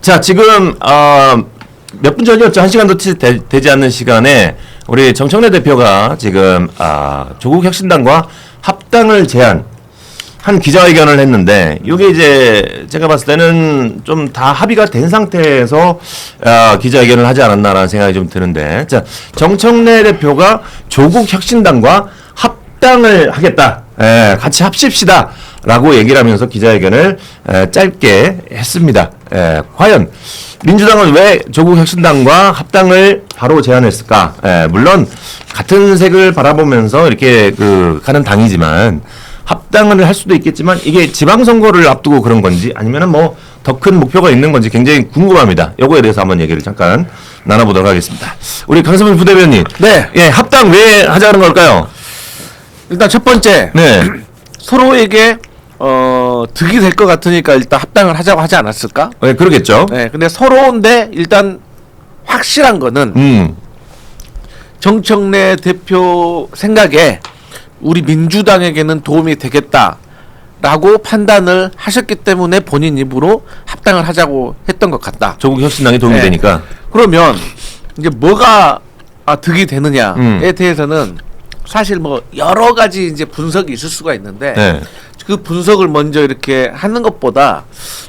자, 지금 몇 분 전이었죠. 1시간도 되지 않는 시간에 우리 정청래 대표가 지금 조국 혁신당과 합당을 제안한 기자회견을 했는데, 이게 이제 제가 봤을 때는 좀 다 합의가 된 상태에서 기자회견을 하지 않았나라는 생각이 좀 드는데, 자, 정청래 대표가 조국 혁신당과 합당을 하겠다, 같이 합십시다라고 얘기를 하면서 기자회견을 짧게 했습니다. 과연 민주당은 왜 조국 혁신당과 합당을 바로 제안했을까? 물론 같은 색을 바라보면서 이렇게 가는 당이지만 합당을 할 수도 있겠지만, 이게 지방선거를 앞두고 그런 건지 아니면은 뭐 더 큰 목표가 있는 건지 굉장히 궁금합니다. 요거에 대해서 한번 얘기를 잠깐 나눠보도록 하겠습니다. 우리 강성민 부대변인. 네. 예, 합당 왜 하자는 걸까요? 일단 첫 번째, 네. 서로에게 득이 될 것 같으니까 일단 합당을 하자고 하지 않았을까? 네, 그러겠죠. 네. 근데 서로인데 일단 확실한 거는 정청래 대표 생각에 우리 민주당에게는 도움이 되겠다라고 판단을 하셨기 때문에 본인 입으로 합당을 하자고 했던 것 같다. 조국 혁신당이 도움이 네. 되니까. 그러면 이제 뭐가 득이 되느냐에 대해서는 사실 뭐 여러 가지 이제 분석이 있을 수가 있는데, 네. 그 분석을 먼저 이렇게 하는 것보다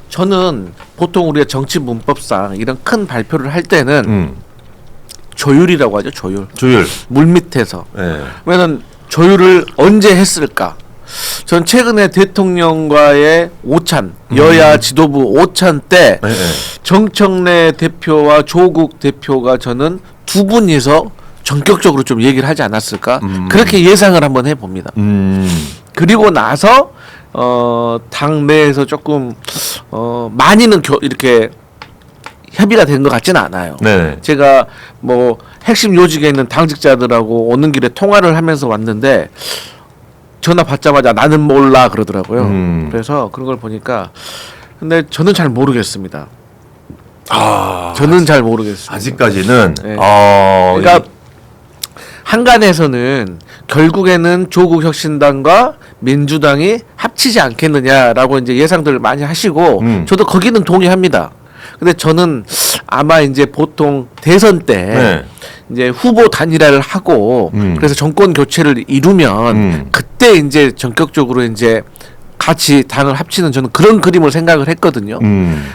저는 보통 우리가 정치 문법상 이런 큰 발표를 할 때는 조율이라고 하죠. 조율. 물밑에서. 네. 그러면 조율을 언제 했을까? 전 최근에 대통령과의 오찬, 여야 지도부 오찬 때 네. 정청래 대표와 조국 대표가 저는 두 분이서 전격적으로 좀 얘기를 하지 않았을까? 그렇게 예상을 한번 해봅니다. 그리고 나서 당 내에서 조금 많이는 이렇게 협의가 된 것 같지는 않아요. 네. 제가 뭐 핵심 요직에 있는 당직자들하고 오는 길에 통화를 하면서 왔는데 전화 받자마자 나는 몰라 그러더라고요. 그래서 그런 걸 보니까, 근데 저는 잘 모르겠습니다. 저는 잘 모르겠습니다. 아직까지는 네. 그러니까 한간에서는 결국에는 조국 혁신당과 민주당이 합치지 않겠느냐라고 이제 예상들을 많이 하시고, 저도 거기는 동의합니다. 근데 저는 아마 이제 보통 대선 때 네. 이제 후보 단일화를 하고 그래서 정권 교체를 이루면 그때 이제 전격적으로 이제 같이 당을 합치는, 저는 그런 그림을 생각을 했거든요.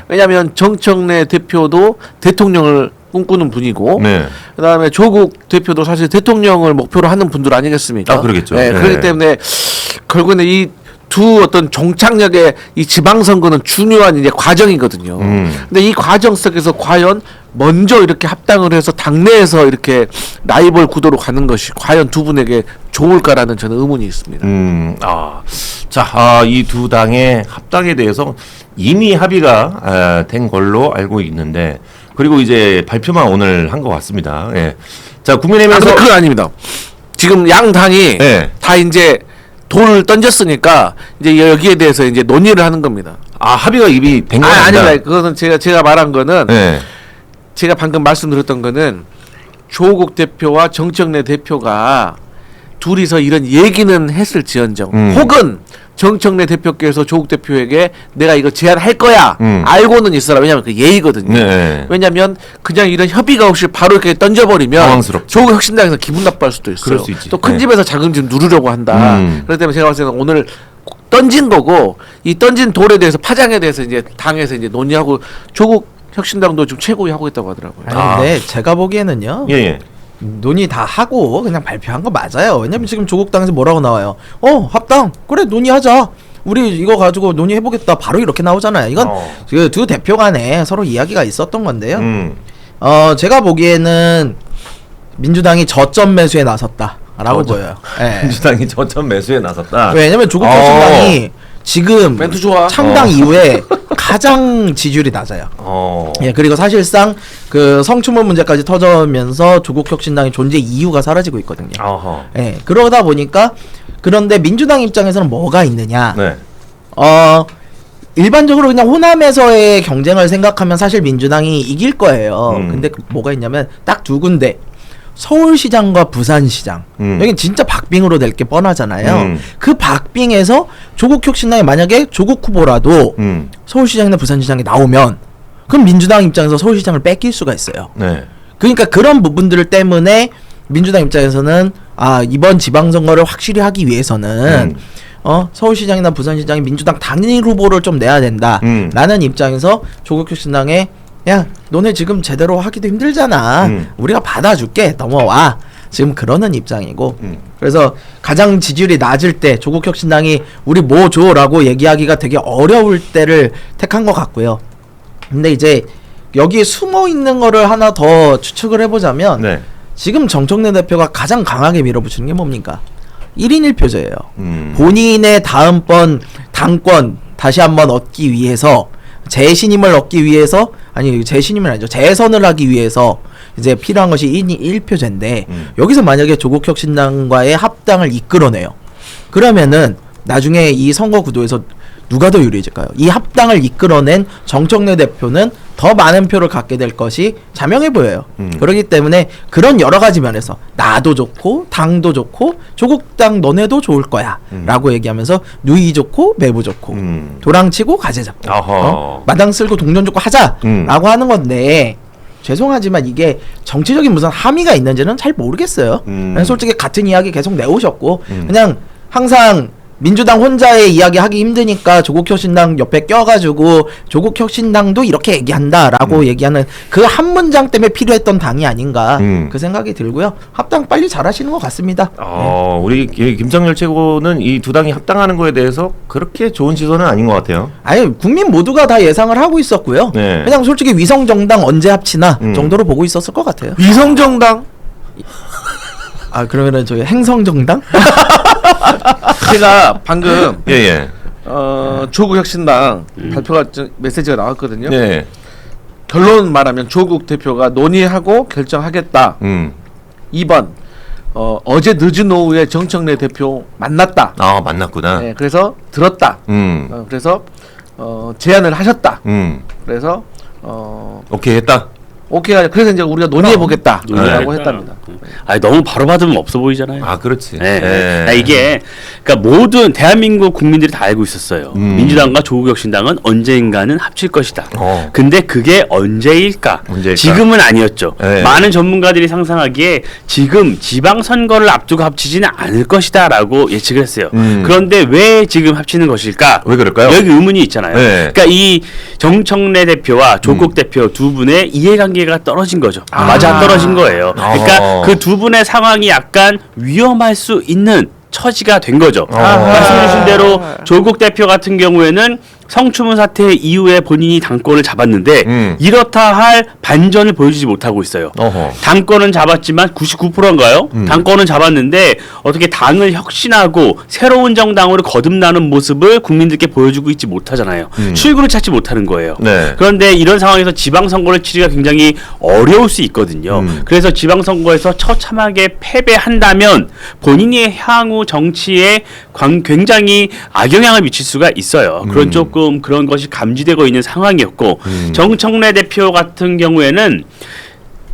왜냐하면 정청래 대표도 대통령을 꿈꾸는 분이고, 네. 그다음에 조국 대표도 사실 대통령을 목표로 하는 분들 아니겠습니까? 그러겠죠. 네, 네. 그렇기 때문에 결국에는 이 두 어떤 종착역의 이 지방선거는 중요한 이제 과정이거든요. 근데 이 과정 속에서 과연 먼저 이렇게 합당을 해서 당내에서 이렇게 라이벌 구도로 가는 것이 과연 두 분에게 좋을까라는 저는 의문이 있습니다. 이 두 당의 합당에 대해서 이미 합의가 된 걸로 알고 있는데, 그리고 이제 발표만 오늘 한 것 같습니다. 예. 자, 국민의힘에서 근데 그건 아닙니다. 지금 양 당이 네. 다 이제 돌을 던졌으니까 이제 여기에 대해서 이제 논의를 하는 겁니다. 합의가 이미 된 건 아닙니다. 그거는 제가 말한 거는, 네. 제가 방금 말씀드렸던 거는 조국 대표와 정청래 대표가 둘이서 이런 얘기는 했을지언정, 혹은 정청래 대표께서 조국 대표에게 내가 이거 제안할 거야 알고는 있어라. 왜냐하면 그 예의거든요. 네. 왜냐하면 그냥 이런 협의가 없이 바로 이렇게 던져버리면 당황스럽죠. 조국 혁신당에서 기분 나빠할 수도 있어요. 그럴 수 있지. 또 큰 네. 집에서 작은 집 누르려고 한다. 그렇기 때문에 제가 봤을 때는 오늘 던진 거고, 이 던진 돌에 대해서, 파장에 대해서 이제 당에서 이제 논의하고, 조국 혁신당도 좀 최고위 하고 있다고 하더라고요. 아니 근데 제가 보기에는요, 예. 논의 다 하고 그냥 발표한 거 맞아요. 왜냐면 지금 조국당에서 뭐라고 나와요? 합당 그래 논의하자, 우리 이거 가지고 논의해보겠다, 바로 이렇게 나오잖아요. 이건 그 두 대표 간에 서로 이야기가 있었던 건데요. 제가 보기에는 민주당이 저점 매수에 나섰다라고 보여요. 네. 민주당이 저점 매수에 나섰다. 왜냐면 조국 혁신당이 지금 멘트 좋아. 창당 이후에 가장 지지율이 낮아요. 예, 그리고 사실상 그 성추문 문제까지 터져면서 조국 혁신당의 존재 이유가 사라지고 있거든요. 예, 그러다 보니까, 그런데 민주당 입장에서는 뭐가 있느냐? 네. 일반적으로 그냥 호남에서의 경쟁을 생각하면 사실 민주당이 이길 거예요. 근데 뭐가 있냐면 딱 두 군데. 서울시장과 부산시장, 여긴 진짜 박빙으로 될 게 뻔하잖아요. 그 박빙에서 조국 혁신당이 만약에 조국 후보라도 서울시장이나 부산시장에 나오면 그럼 민주당 입장에서 서울시장을 뺏길 수가 있어요. 네. 그러니까 그런 부분들 때문에 민주당 입장에서는 이번 지방선거를 확실히 하기 위해서는 서울시장이나 부산시장이 민주당 단일 후보를 좀 내야 된다라는 입장에서 조국혁신당에 야 너네 지금 제대로 하기도 힘들잖아. 우리가 받아줄게 넘어와. 지금 그러는 입장이고 그래서 가장 지지율이 낮을 때 조국혁신당이 우리 뭐 줘라고 얘기하기가 되게 어려울 때를 택한 것 같고요. 근데 이제 여기에 숨어 있는 거를 하나 더 추측을 해보자면 네. 지금 정청래 대표가 가장 강하게 밀어붙이는 게 뭡니까? 1인 1표제예요. 본인의 다음번 당권 다시 한번 얻기 위해서 재신임을 얻기 위해서 아니 재신임은 아니죠. 재선을 하기 위해서 이제 필요한 것이 1인 1표제인데 여기서 만약에 조국혁신당과의 합당을 이끌어내요. 그러면은 나중에 이 선거 구도에서 누가 더 유리해질까요? 이 합당을 이끌어낸 정청래 대표는 더 많은 표를 갖게 될 것이 자명해 보여요. 그렇기 때문에 그런 여러 가지 면에서 나도 좋고 당도 좋고 조국당 너네도 좋을 거야 라고 얘기하면서 누이 좋고 매부 좋고 도랑치고 가재 잡고 마당 쓸고 동전 좋고 하자 라고 하는 건데 죄송하지만 이게 정치적인 무슨 함의가 있는지는 잘 모르겠어요. 그냥 솔직히 같은 이야기 계속 내오셨고 그냥 항상 민주당 혼자의 이야기 하기 힘드니까 조국혁신당 옆에 껴가지고 조국혁신당도 이렇게 얘기한다라고 얘기하는 그 한 문장 때문에 필요했던 당이 아닌가 그 생각이 들고요. 합당 빨리 잘하시는 것 같습니다. 우리 김정열 최고는 이 두 당이 합당하는 거에 대해서 그렇게 좋은 시선은 아닌 것 같아요. 아니 국민 모두가 다 예상을 하고 있었고요. 네. 그냥 솔직히 위성정당 언제 합치나 정도로 보고 있었을 것 같아요. 위성정당 그러면은 저기 행성정당? 제가 방금 예. 조국혁신당 발표가 메시지가 나왔거든요. 네. 결론 말하면 조국 대표가 논의하고 결정하겠다. 2번 어제 늦은 오후에 정청래 대표 만났다. 만났구나. 네, 그래서 들었다. 그래서 제안을 하셨다. 그래서 오케이 했다. 오케이 그래서 이제 우리가 논의해 보겠다라고 했답니다. 아니 너무 바로 받으면 없어 보이잖아요. 그렇지. 네. 이게 그러니까 모든 대한민국 국민들이 다 알고 있었어요. 민주당과 조국혁신당은 언젠가는 합칠 것이다. 근데 그게 언제일까? 지금은 아니었죠. 네. 많은 전문가들이 상상하기에 지금 지방선거를 앞두고 합치지는 않을 것이다라고 예측을 했어요. 그런데 왜 지금 합치는 것일까? 왜 그럴까요? 여기 의문이 있잖아요. 네. 그러니까 이 정청래 대표와 조국 대표 두 분의 이해관계가 떨어진 거죠. 맞아 떨어진 거예요. 그러니까 그 두 분의 상황이 약간 위험할 수 있는 처지가 된 거죠. 말씀 주신 대로 조국 대표 같은 경우에는 성추문 사태 이후에 본인이 당권을 잡았는데 이렇다 할 반전을 보여주지 못하고 있어요. 당권은 잡았지만 99%인가요? 당권은 잡았는데 어떻게 당을 혁신하고 새로운 정당으로 거듭나는 모습을 국민들께 보여주고 있지 못하잖아요. 출구를 찾지 못하는 거예요. 네. 그런데 이런 상황에서 지방선거를 치르기가 굉장히 어려울 수 있거든요. 그래서 지방선거에서 처참하게 패배한다면 본인의 향후 정치에 굉장히 악영향을 미칠 수가 있어요. 그런 것이 감지되고 있는 상황이었고 정청래 대표 같은 경우에는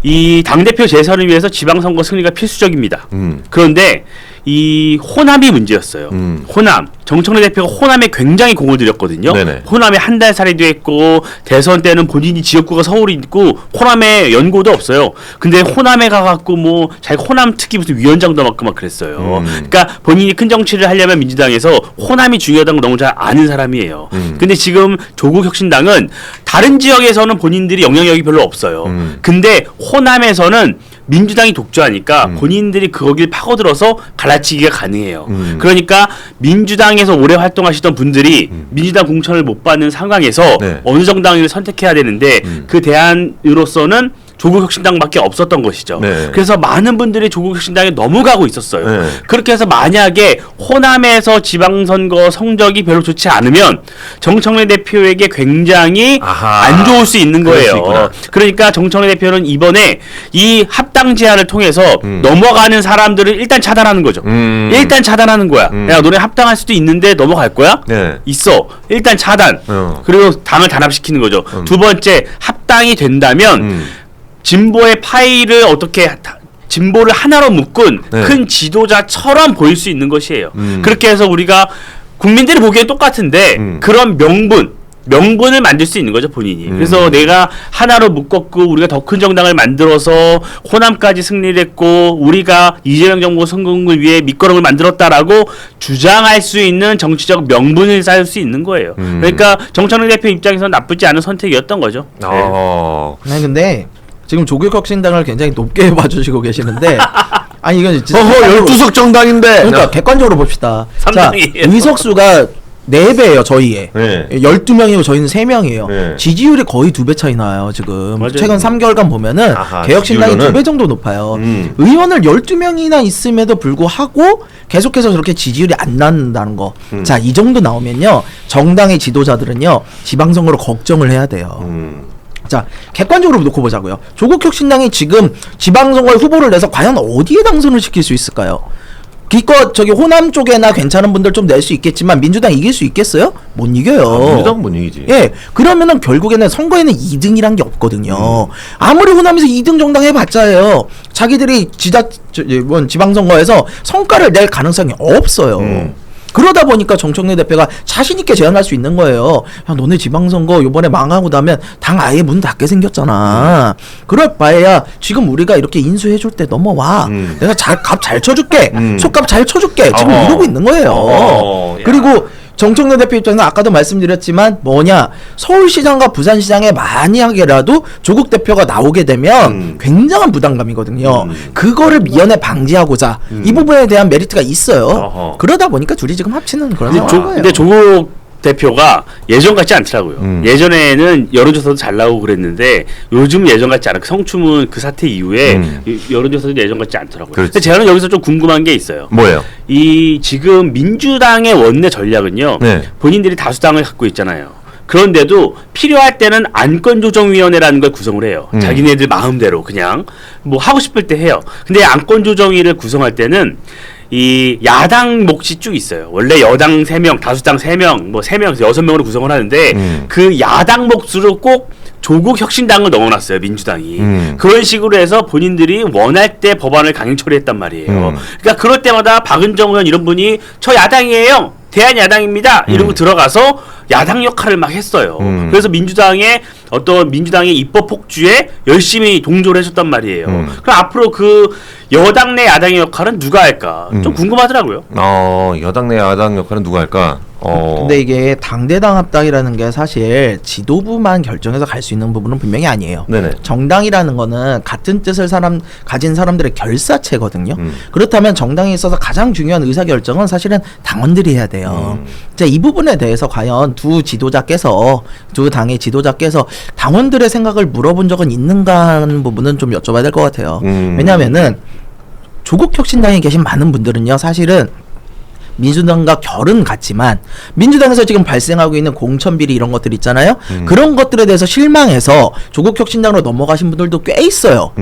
이 당대표 재선을 위해서 지방선거 승리가 필수적입니다. 그런데 이 호남이 문제였어요. 호남. 정청래 대표가 호남에 굉장히 공을 들였거든요. 네네. 호남에 한 달 살이도 했고 대선 때는 본인이 지역구가 서울이 있고 호남에 연고도 없어요. 근데 호남에 가갖고 뭐 자기 호남 특히 무슨 위원장도 맡고 막 그랬어요. 그러니까 본인이 큰 정치를 하려면 민주당에서 호남이 중요하다는 걸 너무 잘 아는 사람이에요. 근데 지금 조국혁신당은 다른 지역에서는 본인들이 영향력이 별로 없어요. 근데 호남에서는 민주당이 독주하니까 본인들이 거길 파고들어서 갈라치기가 가능해요. 그러니까 민주당에서 오래 활동하시던 분들이 민주당 공천을 못 받는 상황에서 네. 어느 정당을 선택해야 되는데 그 대안으로서는 조국혁신당밖에 없었던 것이죠. 네. 그래서 많은 분들이 조국혁신당에 넘어가고 있었어요. 네. 그렇게 해서 만약에 호남에서 지방선거 성적이 별로 좋지 않으면 정청래 대표에게 굉장히 안 좋을 수 있는 그럴 수 거예요. 있구나. 그러니까 정청래 대표는 이번에 이 합당 제안을 통해서 넘어가는 사람들을 일단 차단하는 거죠. 일단 차단하는 거야. 야, 너네 합당할 수도 있는데 넘어갈 거야? 네. 있어. 일단 차단. 그리고 당을 단합시키는 거죠. 두 번째, 합당이 된다면 진보의 파이를 어떻게 진보를 하나로 묶은 네. 큰 지도자처럼 보일 수 있는 것이에요. 그렇게 해서 우리가 국민들이 보기엔 똑같은데 그런 명분 명분을 만들 수 있는 거죠 본인이. 그래서 내가 하나로 묶었고 우리가 더 큰 정당을 만들어서 호남까지 승리를 했고 우리가 이재명 정부 성공을 위해 밑거름을 만들었다라고 주장할 수 있는 정치적 명분을 쌓을 수 있는 거예요. 그러니까 정청래 대표 입장에서는 나쁘지 않은 선택이었던 거죠. 네, 근데 지금 조국혁신당을 굉장히 높게 봐주시고 계시는데 아니 이건 진짜 어허 12석 정당인데 그러니까 객관적으로 봅시다. 자, 삼당이에요. 의석수가 4배예요, 저희의. 네. 12명이고 저희는 3명이에요. 네. 지지율이 거의 2배 차이 나요, 지금. 맞아요. 최근 3개월간 보면은 아하, 개혁신당이 지지율로는? 2배 정도 높아요. 의원을 12명이나 있음에도 불구하고 계속해서 저렇게 지지율이 안 나는다는 거. 자, 이 정도 나오면요. 정당의 지도자들은요. 지방선거로 걱정을 해야 돼요. 자, 객관적으로 놓고 보자고요. 조국혁신당이 지금 지방선거에 후보를 내서 과연 어디에 당선을 시킬 수 있을까요? 기껏 저기 호남 쪽에나 괜찮은 분들 좀 낼 수 있겠지만 민주당 이길 수 있겠어요? 못 이겨요. 민주당 못 이기지. 예, 그러면은 결국에는 선거에는 2등이란 게 없거든요. 아무리 호남에서 2등 정당 해봤자예요. 자기들이 지방선거에서 성과를 낼 가능성이 없어요. 그러다 보니까 정청래 대표가 자신 있게 제안할 수 있는 거예요. 야, 너네 지방선거 요번에 망하고 나면 당 아예 문 닫게 생겼잖아. 그럴 바에야 지금 우리가 이렇게 인수해줄 때 넘어와. 내가 값 잘 쳐줄게. 속값 잘 쳐줄게. 지금 어허. 이러고 있는 거예요. 어허, 야. 그리고 정청래 대표 입장에서 아까도 말씀드렸지만 뭐냐 서울시장과 부산시장에 만약에라도 조국 대표가 나오게 되면 굉장한 부담감이거든요. 그거를 미연에 방지하고자 이 부분에 대한 메리트가 있어요. 어허. 그러다 보니까 둘이 지금 합치는 그런 근데, 상황이에요. 근데 조국 대표가 예전 같지 않더라고요. 예전에는 여론조사도 잘 나오고 그랬는데 요즘 예전 같지 않아. 성추문 그 사태 이후에 여론조사도 예전 같지 않더라고요. 그렇지. 근데 저는 여기서 좀 궁금한 게 있어요. 뭐예요? 이 지금 민주당의 원내 전략은요. 네. 본인들이 다수당을 갖고 있잖아요. 그런데도 필요할 때는 안건조정위원회라는 걸 구성을 해요. 자기네들 마음대로 그냥 뭐 하고 싶을 때 해요. 근데 안건조정위를 구성할 때는 이 야당 몫이 쭉 있어요. 원래 여당 3명, 다수당 3명, 뭐 3명, 6명으로 구성을 하는데 그 야당 몫으로 꼭 조국 혁신당을 넣어놨어요. 민주당이. 그런 식으로 해서 본인들이 원할 때 법안을 강행 처리했단 말이에요. 그러니까 그럴 때마다 박은정 의원 이런 분이 저 야당이에요. 대한야당입니다. 이러고 들어가서 야당 역할을 막 했어요. 그래서 민주당의 입법 폭주에 열심히 동조를 해줬단 말이에요. 그럼 앞으로 그 여당 내 야당의 역할은 누가 할까? 좀 궁금하더라고요. 여당 내 야당 역할은 누가 할까? 근데 이게 당대당 합당이라는 게 사실 지도부만 결정해서 갈 수 있는 부분은 분명히 아니에요. 네네. 정당이라는 거는 같은 뜻을 가진 사람들의 결사체거든요. 그렇다면 정당에 있어서 가장 중요한 의사결정은 사실은 당원들이 해야 돼요. 자, 이 부분에 대해서 과연 두 당의 지도자께서 당원들의 생각을 물어본 적은 있는가 하는 부분은 좀 여쭤봐야 될 것 같아요. 왜냐하면은 조국혁신당에 계신 많은 분들은요, 사실은 민주당과 결은 같지만 민주당에서 지금 발생하고 있는 공천비리 이런 것들 있잖아요. 그런 것들에 대해서 실망해서 조국혁신당으로 넘어가신 분들도 꽤 있어요.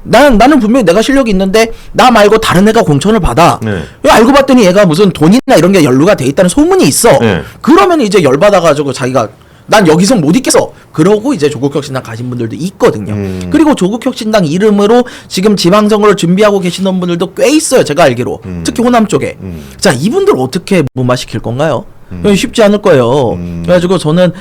나는 분명히 내가 실력이 있는데 나 말고 다른 애가 공천을 받아. 네. 알고 봤더니 얘가 무슨 돈이나 이런 게 연루가 돼 있다는 소문이 있어. 네. 그러면 이제 열받아가지고 자기가 난 여기서 못 있겠어. 그러고 이제 조국혁신당 가신 분들도 있거든요. 그리고 조국혁신당 이름으로 지금 지방선거를 준비하고 계시는 분들도 꽤 있어요. 제가 알기로. 특히 호남 쪽에. 자, 이분들 어떻게 무마시킬 건가요? 쉽지 않을 거예요. 그래가지고 저는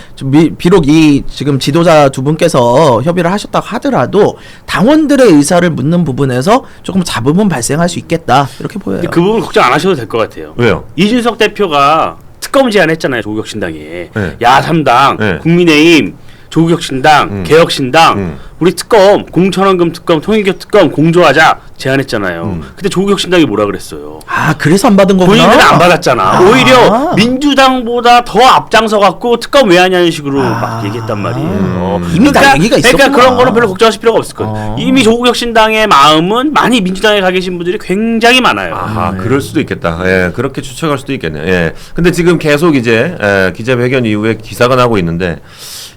비록 이 지금 지도자 두 분께서 협의를 하셨다고 하더라도 당원들의 의사를 묻는 부분에서 조금 잡음은 발생할 수 있겠다. 이렇게 보여요. 근데 그 부분 걱정 안 하셔도 될 것 같아요. 왜요? 이준석 대표가 특검 제안했잖아요. 조국혁신당에. 네. 야3당, 네. 국민의힘, 조국혁신당, 개혁신당, 우리 특검, 공천원금 특검, 통일교 특검 공조하자 제안했잖아요. 근데 조국혁신당이 뭐라 그랬어요? 아, 그래서 안 받은 거구나. 본인들은 안 받았잖아. 아. 오히려 민주당보다 더 앞장서 갖고 특검 왜 하냐는 식으로 막 얘기했단 말이에요. 이미 다 얘기가 그러니까 있었구나. 그런 거는 별로 걱정하실 필요가 없을 거예요. 이미 조국혁신당의 마음은 많이 민주당에 가 계신 분들이 굉장히 많아요. 아하, 그럴 수도 있겠다. 예, 그렇게 추측할 수도 있겠네요. 예. 근데 지금 계속 이제 기자회견 이후에 기사가 나고 있는데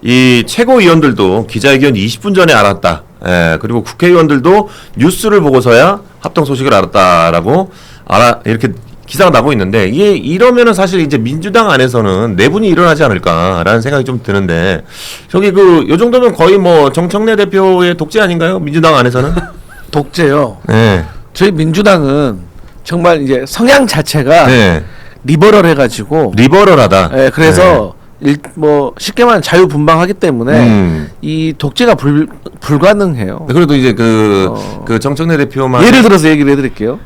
이 최고위원들도 기자회견 20분 전에 알았다. 예, 그리고 국회의원들도 뉴스를 보고서야 합동 소식을 알았다라고 이렇게 기사가 나고 있는데 이게 이러면은 사실 이제 민주당 안에서는 내분이 일어나지 않을까라는 생각이 좀 드는데 저기 요 정도면 거의 뭐 정청래 대표의 독재 아닌가요? 민주당 안에서는? 독재요. 네. 저희 민주당은 정말 이제 성향 자체가 네. 리버럴해가지고 리버럴하다. 그래서 뭐 쉽게 말하면 자유분방하기 때문에 이 독재가 불가능해요. 그래도 이제 그 정청래 대표만 예를 들어서 얘기를 해드릴게요.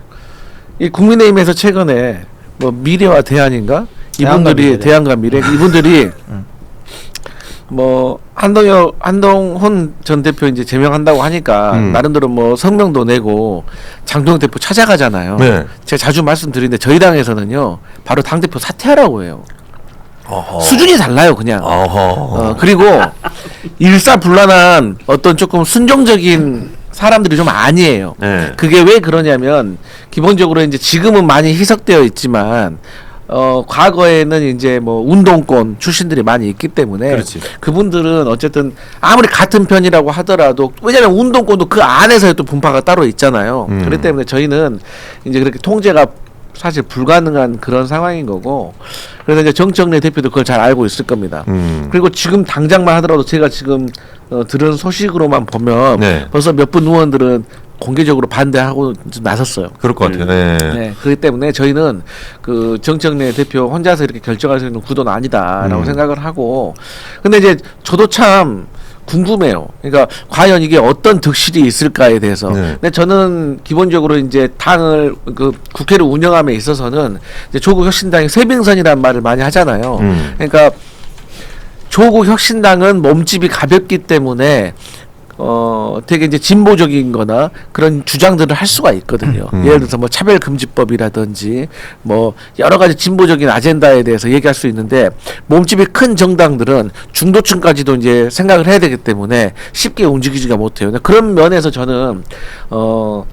이 국민의힘에서 최근에 뭐 미래와 대안인가 이분들이 대안과 미래 이분들이 뭐 한동훈 전 대표 이제 제명한다고 하니까 나름대로 뭐 성명도 내고 장동영 대표 찾아가잖아요. 네. 제가 자주 말씀드리는데 저희 당에서는요 바로 당 대표 사퇴하라고 해요. 어허. 수준이 달라요 그냥. 어허. 그리고 일사불란한 어떤 조금 순종적인 사람들이 좀 아니에요. 네. 그게 왜 그러냐면 기본적으로 이제 지금은 많이 희석되어 있지만 과거에는 이제 뭐 운동권 출신들이 많이 있기 때문에 그렇지. 그분들은 어쨌든 아무리 같은 편이라고 하더라도 왜냐하면 운동권도 그 안에서의 또 분파가 따로 있잖아요. 그렇기 때문에 저희는 이제 그렇게 통제가 사실 불가능한 그런 상황인 거고 그래서 이제 정청래 대표도 그걸 잘 알고 있을 겁니다. 그리고 지금 당장만 하더라도 제가 지금 들은 소식으로만 보면 네. 벌써 몇 분 의원들은 공개적으로 반대하고 나섰어요. 그럴 것 같아요. 네. 네, 그렇기 때문에 저희는 그 정청래 대표 혼자서 이렇게 결정할 수 있는 구도는 아니다라고 생각을 하고, 근데 이제 저도 참 궁금해요. 그러니까 과연 이게 어떤 득실이 있을까에 대해서. 네. 근데 저는 기본적으로 이제 당을 그 국회를 운영함에 있어서는 이제 조국 혁신당이 쇄빙선이라는 말을 많이 하잖아요. 그러니까 조국 혁신당은 몸집이 가볍기 때문에 되게 이제 진보적인 거나 그런 주장들을 할 수가 있거든요. 예를 들어서 뭐 차별금지법이라든지 뭐 여러 가지 진보적인 아젠다에 대해서 얘기할 수 있는데 몸집이 큰 정당들은 중도층까지도 이제 생각을 해야 되기 때문에 쉽게 움직이지가 못해요. 그런 면에서 저는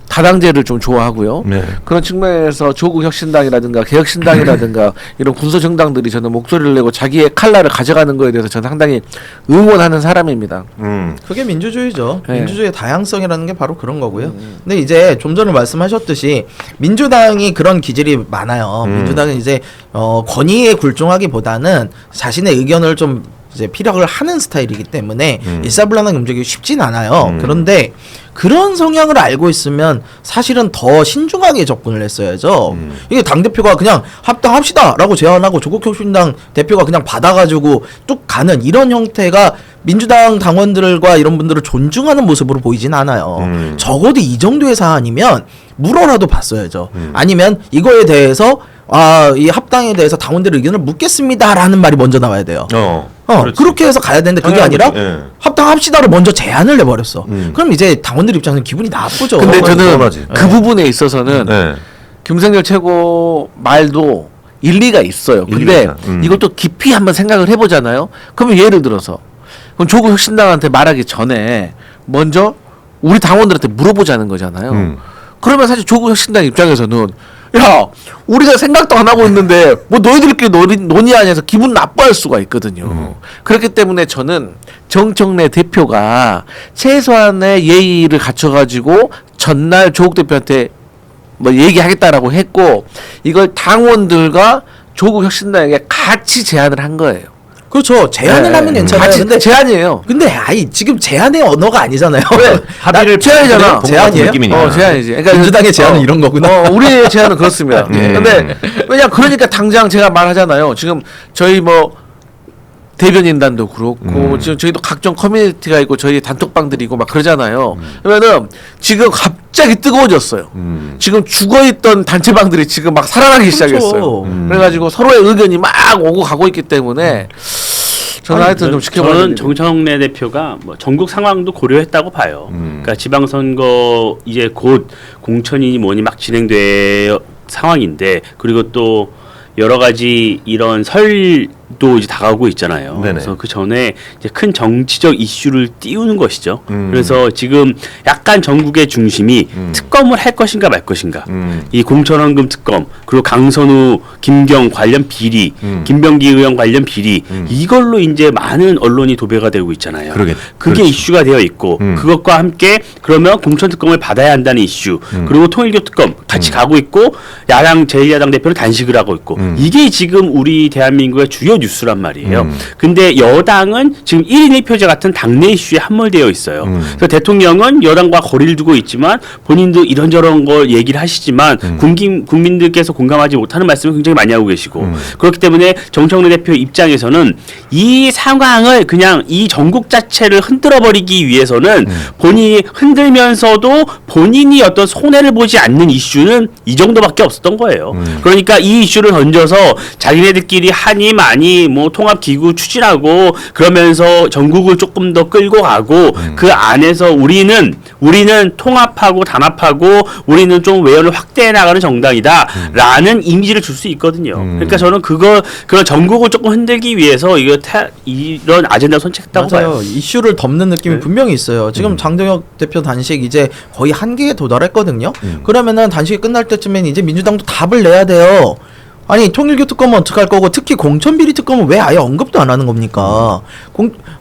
다당제를 좀 좋아하고요. 네. 그런 측면에서 조국혁신당이라든가 개혁신당이라든가 이런 군소정당들이 저는 목소리를 내고 자기의 칼날을 가져가는 거에 대해서 저는 상당히 응원하는 사람입니다. 그게 민주주의죠. 네. 민주주의의 다양성이라는 게 바로 그런 거고요. 근데 이제 좀 전에 말씀하셨듯이 민주당이 그런 기질이 많아요. 민주당은 이제 권위에 굴종하기보다는 자신의 의견을 좀 이제 피력을 하는 스타일이기 때문에 일사불란하게 움직이기 쉽진 않아요. 그런데 그런 성향을 알고 있으면 사실은 더 신중하게 접근을 했어야죠. 이게 당대표가 그냥 합당합시다라고 제안하고 조국혁신당 대표가 그냥 받아가지고 뚝 가는 이런 형태가 민주당 당원들과 이런 분들을 존중하는 모습으로 보이진 않아요. 적어도 이 정도의 사안이면 물어라도 봤어야죠. 아니면 이거에 대해서 이 합당에 대해서 당원들의 의견을 묻겠습니다라는 말이 먼저 나와야 돼요. 그렇지. 그렇게 해서 가야 되는데 그게 아니라 예. 합당합시다를 먼저 제안을 내버렸어. 그럼 이제 당원들 입장에서는 기분이 나쁘죠. 근데 저는 서운하지. 그 부분에 있어서는 네. 김성열 최고 말도 일리가 있어요. 근데 일리가 있다. 이걸 또 깊이 한번 생각을 해보잖아요. 그러면 예를 들어서 그럼 조국 혁신당한테 말하기 전에 먼저 우리 당원들한테 물어보자는 거잖아요. 그러면 사실 조국 혁신당 입장에서는 야 우리가 생각도 안 하고 있는데 뭐 너희들끼리 논의하냐서 기분 나빠할 수가 있거든요. 그렇기 때문에 저는 정청래 대표가 최소한의 예의를 갖춰가지고 전날 조국 대표한테 뭐 얘기하겠다라고 했고 이걸 당원들과 조국 혁신당에게 같이 제안을 한 거예요. 그렇죠. 제안을 네. 하면 괜찮아요. 같이 근데 제안이에요. 근데 지금 제안의 언어가 아니잖아요. 합의를 제안이잖아. 보는 제안이에요? 느낌이니까. 제안이지. 그러니까 민주당의 제안은 이런 거구나. 우리의 제안은 그렇습니다. 네. 근데 왜냐 그러니까 당장 제가 말하잖아요. 지금 저희 뭐 대변인단도 그렇고 지금 저희도 각종 커뮤니티가 있고 저희 단톡방들이 있고 막 그러잖아요. 그러면은 지금 갑자기 뜨거워졌어요. 지금 죽어있던 단체방들이 지금 막 살아나기 시작했어요. 그래가지고 서로의 의견이 막 오고 가고 있기 때문에 저는 하여튼 좀 지켜봐야 저는 되는데. 정청래 대표가 뭐 전국 상황도 고려했다고 봐요. 그러니까 지방선거 이제 곧 공천이니 뭐니 막 진행될 상황인데 그리고 또 여러 가지 이런 설도 이제 다가오고 있잖아요. 네네. 그래서 그 전에 이제 큰 정치적 이슈를 띄우는 것이죠. 그래서 지금 약간 전국의 중심이 특검을 할 것인가 말 것인가. 이 공천원금 특검 그리고 강선우, 김경 관련 비리, 김병기 의원 관련 비리 이걸로 이제 많은 언론이 도배가 되고 있잖아요. 그게 그렇죠. 이슈가 되어 있고 그것과 함께 그러면 공천 특검을 받아야 한다는 이슈 그리고 통일교 특검 같이 가고 있고 야당 제1야당 대표는 단식을 하고 있고 이게 지금 우리 대한민국의 주요 뉴스란 말이에요. 근데 여당은 지금 1인 1표제 같은 당내 이슈에 함몰되어 있어요. 그래서 대통령은 여당과 거리를 두고 있지만 본인도 이런저런 걸 얘기를 하시지만 국민들께서 공감하지 못하는 말씀을 굉장히 많이 하고 계시고 그렇기 때문에 정청래 대표 입장에서는 이 상황을 그냥 이 전국 자체를 흔들어버리기 위해서는 본인이 흔들면서도 본인이 어떤 손해를 보지 않는 이슈는 이 정도밖에 없었던 거예요. 그러니까 이 이슈를 던져서 자기네들끼리 하니 많이 뭐 통합기구 추진하고 그러면서 전국을 조금 더 끌고 가고 그 안에서 우리는 통합하고 단합하고 우리는 좀 외연을 확대해 나가는 정당이다라는 이미지를 줄 수 있거든요. 그러니까 저는 그런 전국을 조금 흔들기 위해서 이런 아젠다 선택했다고 맞아요. 봐요. 이슈를 덮는 느낌이 분명히 있어요. 지금 장동혁 대표 단식 이제 거의 한계에 도달했거든요. 그러면은 단식이 끝날 때쯤엔 이제 민주당도 답을 내야 돼요. 아니 통일교 특검은 어떡할 거고 특히 공천비리 특검은 왜 아예 언급도 안 하는 겁니까?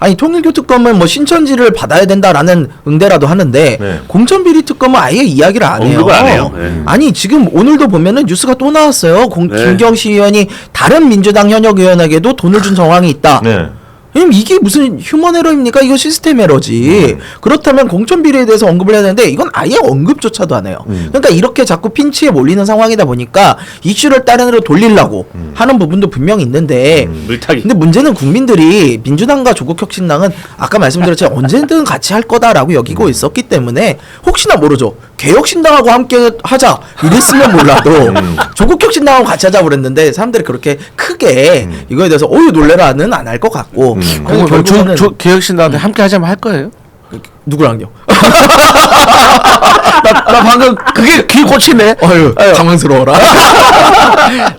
아니 통일교 특검은 뭐 신천지를 받아야 된다라는 응대라도 하는데 네. 공천비리 특검은 아예 이야기를 안 해요. 언급을 안 해요. 네. 아니 지금 오늘도 보면은 뉴스가 또 나왔어요. 네. 김경시 의원이 다른 민주당 현역 의원에게도 돈을 준 정황이 있다. 네. 왜냐면 이게 무슨 휴먼 에러입니까? 이거 시스템 에러지. 그렇다면 공천 비리에 대해서 언급을 해야 되는데 이건 아예 언급조차도 안 해요. 그러니까 이렇게 자꾸 핀치에 몰리는 상황이다 보니까 이슈를 다른 데로 돌리려고 하는 부분도 분명히 있는데 물타기. 근데 문제는 국민들이 민주당과 조국혁신당은 아까 말씀드렸지만 언제든 같이 할 거다라고 여기고 있었기 때문에 혹시나 모르죠. 개혁신당하고 함께 하자 이랬으면 몰라도 조국혁신당하고 같이 하자고 그랬는데 사람들이 그렇게 크게 이거에 대해서 어유 놀래라는 안 할 것 같고 그럼 결국에는 개혁신당한테 함께 하자면 할 거예요? 누구랑요? 나 방금 그게 귀 꽂히네. 어휴 아유. 당황스러워라.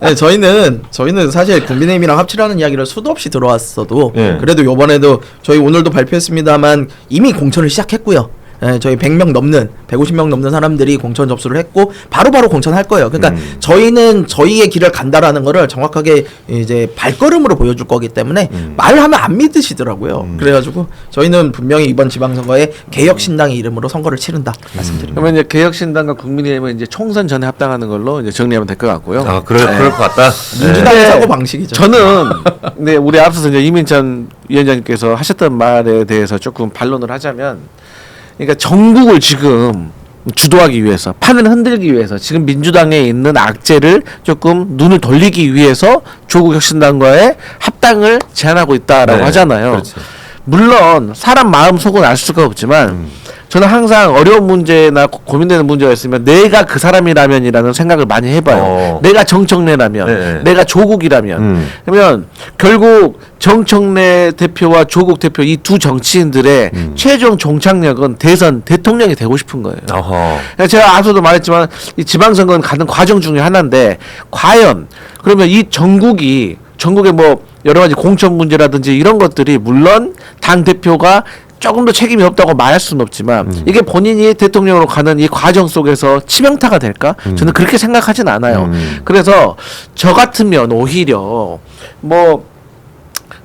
네, 저희는 사실 국민의힘이랑 합치라는 이야기를 수도 없이 들어왔어도 예. 그래도 요번에도 저희 오늘도 발표했습니다만 이미 공천을 시작했고요. 예, 저희 100명 넘는 150명 넘는 사람들이 공천 접수를 했고 바로바로 공천할 거예요. 그러니까 저희는 저희의 길을 간다라는 거를 정확하게 이제 발걸음으로 보여줄 거기 때문에 말하면 안 믿으시더라고요. 그래가지고 저희는 분명히 이번 지방선거에 개혁신당의 이름으로 선거를 치른다 말씀드립니다. 그러면 이제 개혁신당과 국민의힘은 이제 총선 전에 합당하는 걸로 이제 정리하면 될 것 같고요. 아, 그럴 것 같다. 민주당의 네. 사고 방식이죠. 저는 네 우리 앞서서 이제 이민찬 위원장님께서 하셨던 말에 대해서 조금 반론을 하자면, 그러니까 전국을 지금 주도하기 위해서, 판을 흔들기 위해서 지금 민주당에 있는 악재를 조금 눈을 돌리기 위해서 조국혁신당과의 합당을 제안하고 있다라고 네, 하잖아요. 그렇죠. 물론 사람 마음 속은 알 수가 없지만 저는 항상 어려운 문제나 고민되는 문제가 있으면 내가 그 사람이라면이라는 생각을 많이 해봐요. 내가 정청래라면, 네. 내가 조국이라면. 그러면 결국 정청래 대표와 조국 대표 이 두 정치인들의 최종 종착역은 대선 대통령이 되고 싶은 거예요. 어허. 제가 앞서도 말했지만 이 지방선거는 가는 과정 중에 하나인데, 과연 그러면 이 전국의 뭐 여러 가지 공천 문제라든지 이런 것들이 물론 당 대표가 조금 더 책임이 없다고 말할 수는 없지만 이게 본인이 대통령으로 가는 이 과정 속에서 치명타가 될까? 저는 그렇게 생각하진 않아요. 그래서 저 같으면 오히려 뭐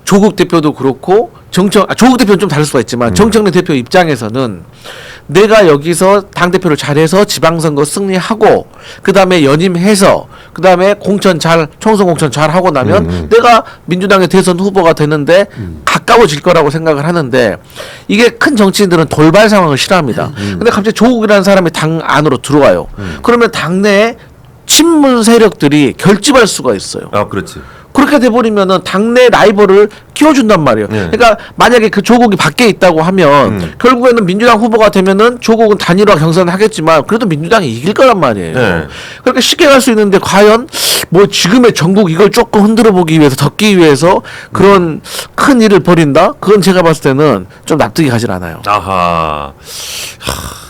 조국 대표도 그렇고 조국 대표는 좀 다를 수가 있지만 정청래 대표 입장에서는 내가 여기서 당대표를 잘해서 지방선거 승리하고 그 다음에 연임해서 그 다음에 총선 공천 잘 하고 나면 내가 민주당의 대선 후보가 되는데 가까워질 거라고 생각을 하는데, 이게 큰 정치인들은 돌발 상황을 싫어합니다. 근데 갑자기 조국이라는 사람이 당 안으로 들어와요. 그러면 당내에 친문 세력들이 결집할 수가 있어요. 아, 그렇지. 그렇게 돼버리면은 당내 라이벌을 키워준단 말이에요. 네. 그러니까 만약에 그 조국이 밖에 있다고 하면 결국에는 민주당 후보가 되면은 조국은 단일화 경선을 하겠지만 그래도 민주당이 이길 거란 말이에요. 네. 그렇게 쉽게 갈 수 있는데 과연 뭐 지금의 전국 이걸 조금 흔들어 보기 위해서, 덮기 위해서 그런 큰 일을 벌인다? 그건 제가 봤을 때는 좀 납득이 가질 않아요. 아하.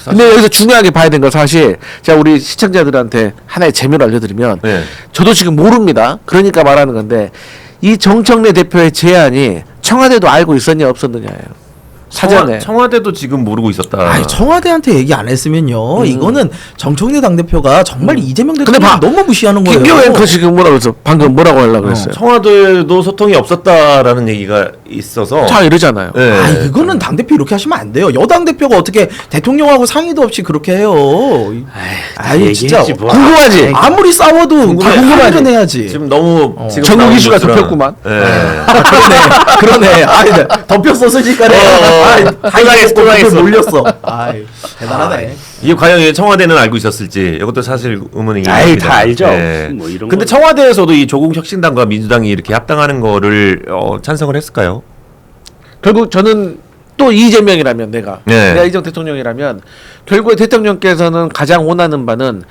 근데 여기서 중요하게 봐야 되는 건 사실 제가 우리 시청자들한테 하나의 재미를 알려드리면, 네. 저도 지금 모릅니다. 그러니까 말하는 건데, 이 정청래 대표의 제안이 청와대도 알고 있었냐 없었느냐예요. 사전에. 청와대도 지금 모르고 있었다. 아니, 청와대한테 얘기 안 했으면요. 이거는 정청래 당대표가 정말 이재명 근데 대통령 봐. 너무 무시하는 거예요. 김기호 앵커 지금 뭐라고 그랬어? 방금 뭐라고 하려고 그랬어요? 청와대도 소통이 없었다라는 얘기가 있어서. 자 이러잖아요. 네. 아니, 그거는 당대표 이렇게 하시면 안 돼요. 여당 대표가 어떻게 대통령하고 상의도 없이 그렇게 해요. 아니, 진짜. 얘기했지 뭐. 궁금하지? 아무리 싸워도 다 궁금하지? 해야지. 지금 너무 지금 전국 나오는 이슈가 것처럼- 덮였구만. 네. 그러네. 아니, 덮였어, 순식간에. 다 또 당했어. 몰렸어. 아이, 대단하네. 이게 과연 이 청와대는 알고 있었을지 이것도 사실 의문이긴 아이, 합니다. 다 알죠. 네. 뭐 이런 근데 거. 청와대에서도 이 조국 혁신당과 민주당이 이렇게 합당하는 거를 찬성을 했을까요? 결국 저는 또 이재명이라면 내가 네. 이재명 대통령이라면 결국에 대통령께서는 가장 원하는 바는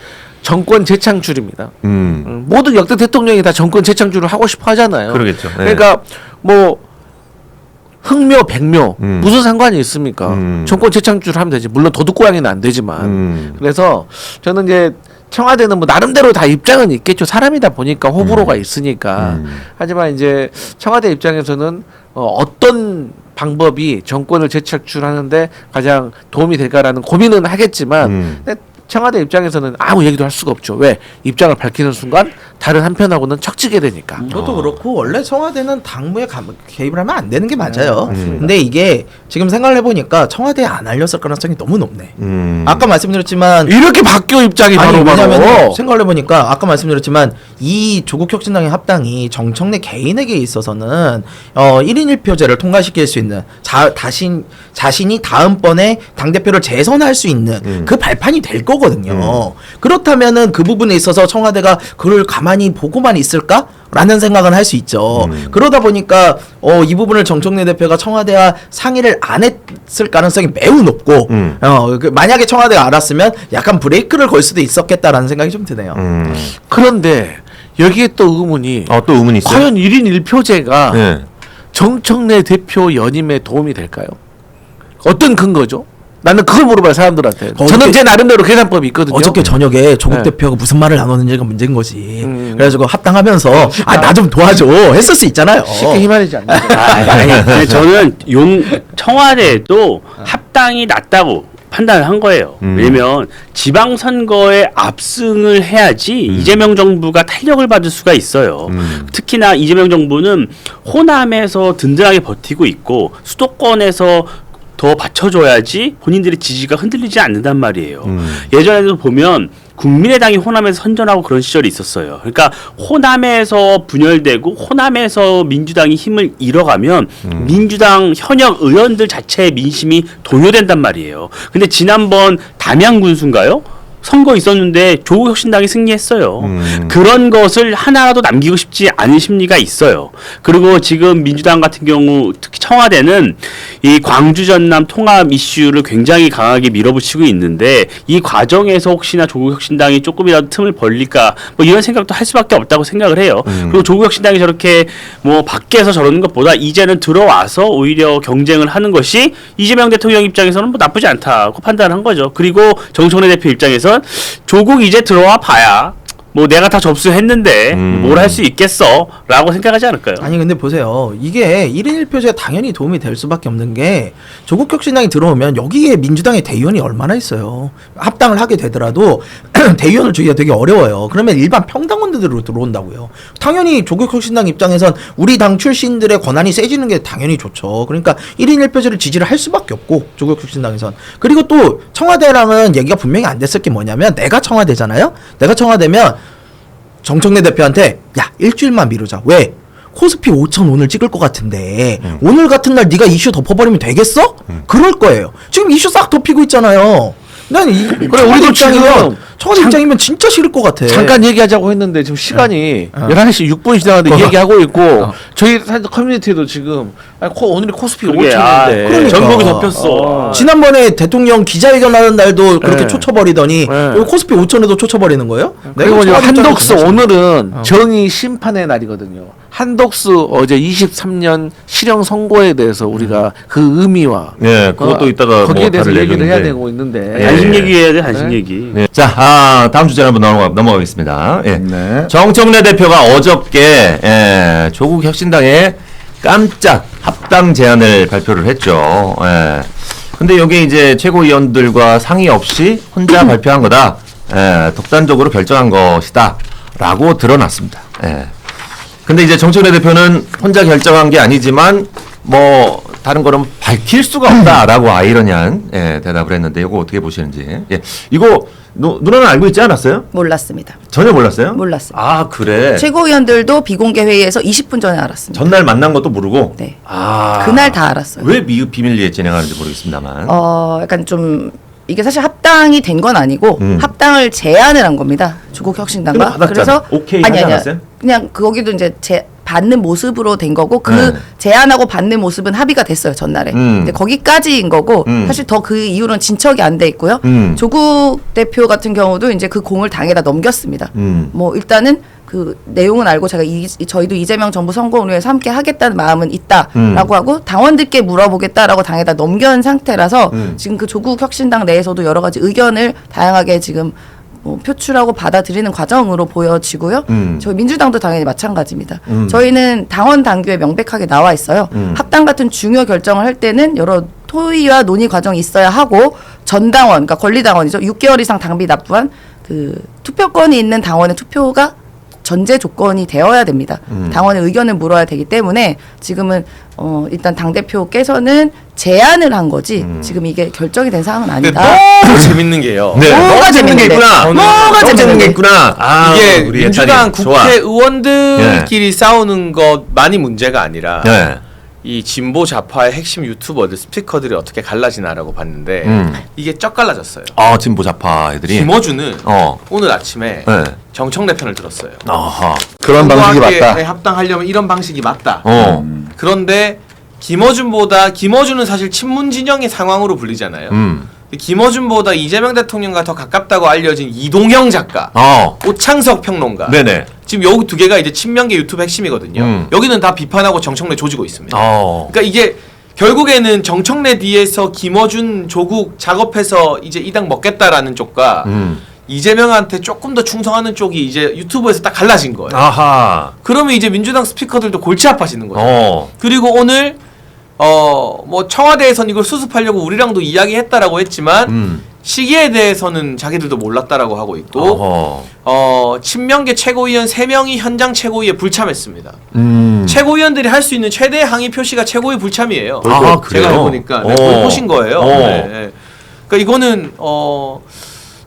정권 재창출입니다. 모든 역대 대통령이 다 정권 재창출을 하고 싶어 하잖아요. 그러겠죠. 네. 그러니까 뭐 흑묘 백묘 무슨 상관이 있습니까? 정권 재창출을 하면 되지. 물론 도둑고양이는 안 되지만. 그래서 저는 이제 청와대는 뭐 나름대로 다 입장은 있겠죠. 사람이다 보니까 호불호가 있으니까. 하지만 이제 청와대 입장에서는 어떤 방법이 정권을 재창출하는데 가장 도움이 될까라는 고민은 하겠지만 근데 청와대 입장에서는 아무 얘기도 할 수가 없죠. 왜? 입장을 밝히는 순간 다른 한편하고는 척지게 되니까. 그것도 그렇고 원래 청와대는 당무에 개입을 하면 안 되는 게 맞아요. 근데 이게 지금 생각을 해보니까 청와대에 안 알렸을 가능성이 너무 높네. 아까 말씀드렸지만 이렇게 바뀌어 입장이 아니, 바로 왜냐면 생각을 해보니까 아까 말씀드렸지만 이 조국 혁신당의 합당이 정청래 개인에게 있어서는 1인 1표제를 통과시킬 수 있는 자신이 다음번에 당대표를 재선할 수 있는 그 발판이 될 거거든요. 그렇다면은 그 부분에 있어서 청와대가 그걸 가만히 보고만 있을까? 라는 생각은 할 수 있죠. 그러다 보니까 이 부분을 정청래 대표가 청와대와 상의를 안 했을 가능성이 매우 높고 만약에 청와대가 알았으면 약간 브레이크를 걸 수도 있었겠다라는 생각이 좀 드네요. 그런데 여기에 또 의문이 또 의문이 있어요. 과연 1인 1표제가 네. 정청래 대표 연임에 도움이 될까요? 어떤 근거죠? 나는 그걸 물어봐요 사람들한테. 저는 제 나름대로 계산법이 있거든요. 어저께 저녁에 조국 네. 대표가 무슨 말을 나눴는지가 문제인 거지. 그래가지고 합당하면서 나 좀 도와줘 했을 수 있잖아요. 쉽게 희망이지 않는 거예요. 아니, 저는 청와대에도 합당이 낫다고 판단을 한 거예요. 왜냐면 지방선거에 압승을 해야지 이재명 정부가 탄력을 받을 수가 있어요. 특히나 이재명 정부는 호남에서 든든하게 버티고 있고 수도권에서 더 받쳐줘야지 본인들의 지지가 흔들리지 않는단 말이에요. 예전에도 보면 국민의당이 호남에서 선전하고 그런 시절이 있었어요. 그러니까 호남에서 분열되고 호남에서 민주당이 힘을 잃어가면 민주당 현역 의원들 자체의 민심이 동요된단 말이에요. 근데 지난번 담양군수인가요? 선거 있었는데 조국 혁신당이 승리했어요. 그런 것을 하나라도 남기고 싶지 않은 심리가 있어요. 그리고 지금 민주당 같은 경우 특히 청와대는 이 광주 전남 통합 이슈를 굉장히 강하게 밀어붙이고 있는데 이 과정에서 혹시나 조국 혁신당이 조금이라도 틈을 벌릴까 뭐 이런 생각도 할 수밖에 없다고 생각을 해요. 그리고 조국 혁신당이 저렇게 뭐 밖에서 저러는 것보다 이제는 들어와서 오히려 경쟁을 하는 것이 이재명 대통령 입장에서는 뭐 나쁘지 않다고 판단한 거죠. 그리고 정청래 대표 입장에서 조국 이제 들어와 봐야 뭐 내가 다 접수했는데 뭘 할 수 있겠어 라고 생각하지 않을까요? 아니 근데 보세요. 이게 1인 1표제가 당연히 도움이 될 수밖에 없는 게 조국 혁신당이 들어오면 여기에 민주당의 대의원이 얼마나 있어요. 합당을 하게 되더라도 대의원을 주기가 되게 어려워요. 그러면 일반 평당원들로 들어온다고요. 당연히 조국 혁신당 입장에선 우리 당 출신들의 권한이 세지는 게 당연히 좋죠. 그러니까 1인 1표제를 지지를 할 수밖에 없고 조국 혁신당에선. 그리고 또 청와대랑은 얘기가 분명히 안 됐을 게 뭐냐면 내가 청와대잖아요. 내가 청와대면 정청래 대표한테 야 일주일만 미루자. 왜? 코스피 5천 오늘 찍을 것 같은데 오늘 같은 날 네가 이슈 덮어버리면 되겠어? 그럴 거예요. 지금 이슈 싹 덮이고 있잖아요. 난 그래 우리도 지금 청와대 입장이면 진짜 싫을 것 같아. 잠깐 얘기하자고 했는데 지금 시간이 11시 6분 지나는데 얘기하고 있고 저희 사실 커뮤니티도 지금 오늘이 코스피 그러게, 5천인데 그러니까. 전국이 덮였어. 지난번에 대통령 기자회견 하는 날도 그렇게 네. 초쳐버리더니 네. 여기 코스피 5천에도 초쳐버리는 거예요? 그리고 이제 청와대 한덕수 입장에서 오늘은 정의 심판의 날이거든요. 한덕수 어제 23년 실형 선고에 대해서 우리가 그 의미와 네, 그것도 이따가 거기에 뭐 대해서 다룰 얘기를 해야 얘기인데. 되고 있는데 예. 단식 얘기해야 돼, 단식 얘기. 네. 자, 다음 주제로 한번 넘어가겠습니다. 예. 네. 정청래 대표가 어저께 조국 혁신당에 깜짝 합당 제안을 발표를 했죠. 예. 근데 여기 이제 최고위원들과 상의 없이 혼자 발표한 거다. 예, 독단적으로 결정한 것이다라고 드러났습니다. 예. 근데 이제 정청래 대표는 혼자 결정한 게 아니지만 뭐 다른 거는 밝힐 수가 없다라고 아이러니한 대답을 했는데 이거 어떻게 보시는지. 예. 이거 누나는 알고 있지 않았어요? 몰랐습니다. 전혀 몰랐어요? 몰랐어요. 아 그래. 최고위원들도 비공개 회의에서 20분 전에 알았습니다. 전날 만난 것도 모르고. 네. 아 그날 다 알았어요. 왜 비밀리에 진행하는지 모르겠습니다만. 약간 좀 이게 사실 합당이 된 건 아니고 합당을 제안을 한 겁니다. 조국 혁신당과. 근데 받았잖아. 그래서 오케이 하지 않았어요? 그냥 거기도 이제 받는 모습으로 된 거고 그 네. 제안하고 받는 모습은 합의가 됐어요 전날에. 근데 거기까지인 거고 사실 더 그 이후로는 진척이 안 돼 있고요. 조국 대표 같은 경우도 이제 그 공을 당에다 넘겼습니다. 뭐 일단은 그 내용은 알고 제가 저희도 이재명 정부 선거운을 위해서 함께 하겠다는 마음은 있다라고 하고 당원들께 물어보겠다라고 당에다 넘겨온 상태라서 지금 그 조국 혁신당 내에서도 여러 가지 의견을 다양하게 지금 뭐 표출하고 받아들이는 과정으로 보여지고요. 저희 민주당도 당연히 마찬가지입니다. 저희는 당원 당규에 명백하게 나와 있어요. 합당 같은 중요 결정을 할 때는 여러 토의와 논의 과정이 있어야 하고 전당원, 그러니까 권리당원이죠. 6개월 이상 당비 납부한 그 투표권이 있는 당원의 투표가 전제 조건이 되어야 됩니다. 당원의 의견을 물어야 되기 때문에 지금은 일단 당대표께서는 제안을 한 거지 지금 이게 결정이 된 사항은 근데 아니다. 너무 재밌는 게요. 네. 뭐가 재밌는 게 있구나. 뭐가 재밌는 게 있구나. 아, 이게 우리 민주당 예찬이. 좋아. 국회의원들끼리 싸우는 것만이 문제가 아니라 네. 이 진보 좌파의 핵심 유튜버들 스피커들이 어떻게 갈라지나라고 봤는데 이게 쩍 갈라졌어요. 아 진보 좌파 애들이. 김어준은 어. 오늘 아침에 네. 정청래 편을 들었어요. 아하. 그런 방식이 맞다. 합당하려면 이런 방식이 맞다. 그런데 김어준은 사실 친문 진영의 상황으로 불리잖아요. 김어준보다 이재명 대통령과 더 가깝다고 알려진 이동형 작가, 오창석 평론가. 네네. 지금 여기 두 개가 이제 친명계 유튜브 핵심이거든요. 여기는 다 비판하고 정청래 조지고 있습니다. 그러니까 이게 결국에는 정청래 뒤에서 김어준 조국 작업해서 이제 이 당 먹겠다라는 쪽과 이재명한테 조금 더 충성하는 쪽이 이제 유튜브에서 딱 갈라진 거예요. 아하. 그러면 이제 민주당 스피커들도 골치 아파지는 거죠. 그리고 오늘 뭐 청와대에선 이걸 수습하려고 우리랑도 이야기했다라고 했지만 시기에 대해서는 자기들도 몰랐다라고 하고 있고 친명계 최고위원 3명이 현장 최고위에 불참했습니다. 최고위원들이 할 수 있는 최대 항의 표시가 최고위 불참이에요. 아, 제가 그래요? 해보니까 네, 보신 거예요. 네, 네. 그러니까 이거는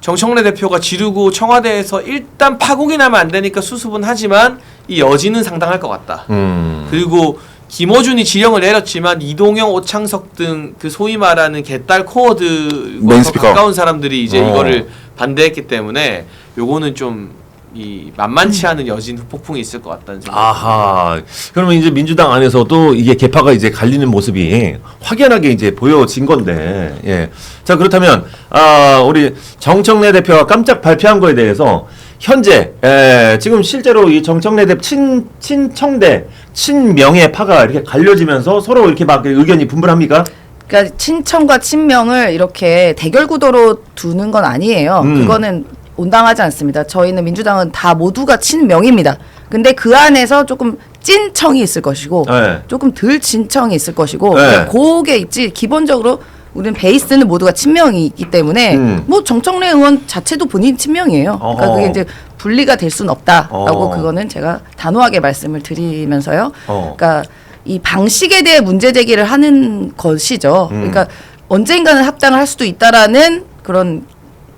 정청래 대표가 지르고 청와대에서 일단 파국이 나면 안 되니까 수습은 하지만 이 여지는 상당할 것 같다. 그리고 김어준이 지령을 내렸지만 이동영, 오창석 등 그 소위 말하는 개딸 코어들과 더 가까운 사람들이 이제 이거를 반대했기 때문에 요거는 좀 이 만만치 않은 여진 폭풍이 있을 것 같다는 생각이 아하. 그러면 이제 민주당 안에서도 이게 개파가 이제 갈리는 모습이 확연하게 이제 보여진 건데, 예. 자 그렇다면 우리 정청래 대표가 깜짝 발표한 거에 대해서 현재 지금 실제로 이 정청래 대표 친청대 친명의 파가 이렇게 갈려지면서 서로 이렇게 막 의견이 분분합니까? 그러니까 친청과 친명을 이렇게 대결 구도로 두는 건 아니에요. 그거는 온당하지 않습니다. 저희는 민주당은 다 모두가 친명입니다. 근데 그 안에서 조금 찐청이 있을 것이고 네. 조금 덜 진청이 있을 것이고 네. 그게 있지 기본적으로 우리는 베이스는 모두가 친명이 있기 때문에 뭐 정청래 의원 자체도 본인 친명이에요. 그러니까 그게 이제 분리가 될 수는 없다라고 그거는 제가 단호하게 말씀을 드리면서요. 그러니까 이 방식에 대해 문제 제기를 하는 것이죠. 그러니까 언젠가는 합당을 할 수도 있다라는 그런